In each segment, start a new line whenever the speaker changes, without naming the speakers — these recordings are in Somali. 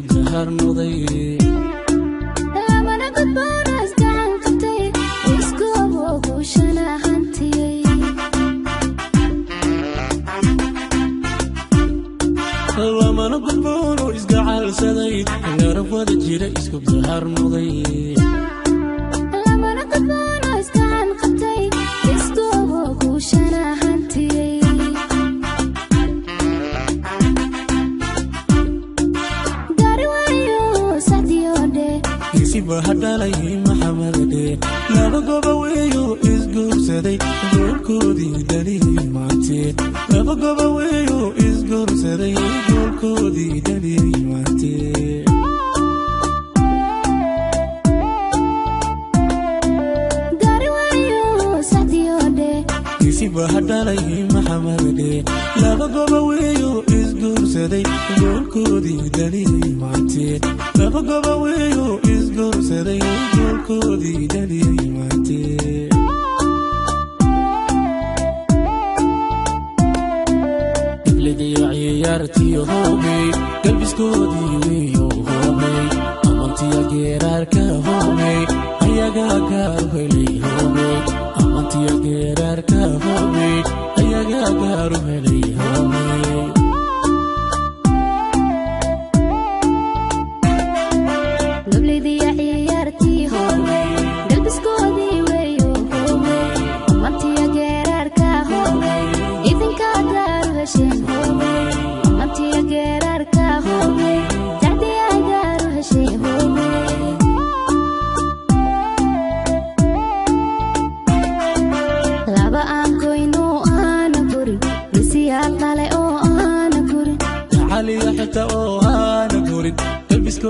dahar noqday
lamana gudboonaas gacan qabtay isku abogushana hantiyay
lamana gudboono isgacalsaday garab wada jira isku dahar noqday
lamana gudboonaas gacan qabtay isku abogushana hantiyay
bahadalay maxamade laba goba weeyo isguursaday goolkoodii dhaliyay maantee laba goba weeyo isguursaday goolkoodii dhaliyay maantee bahadalay maxamade laba goba weeyo isguursaday goolkoodii dhaliyay maantee laba goba weeyo isguursaday goolkoodii dhaliyay maantee iblidiyo ciyaartiyo hoobey galbiskoodii weeyo hoobey amantiya geeraarka hoobey ayagaa gaar helay hoobey amantiya geeraarka hoobey ayagaa gaar helay hoobey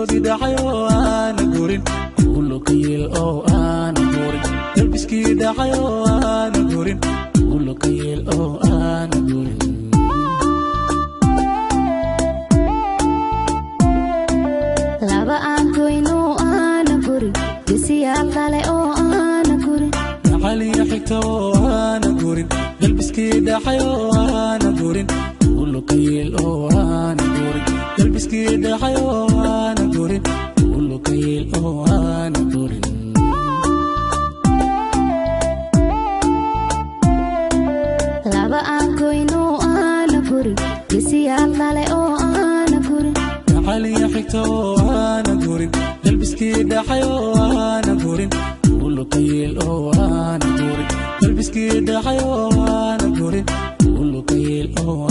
قلبي دحي وانا قورين كله كيل او انا قورين قلبي دحي وانا قورين كله كيل او انا قورين
لابا انكوينو انا قورين بسيا قالي او انا قورين
علي حكتو وانا قورين قلبي دحي وانا قورين كله كيل او انا قورين قلبي دحي وانا قورين كله كيل او انا قورين
لابا انكوينو انا قورين بسيا قالي او انا قورين
علي حكتو وانا قورين قلبي دحي وانا قورين كله كيل او انا قورين قلبي دحي وانا قورين كله كيل او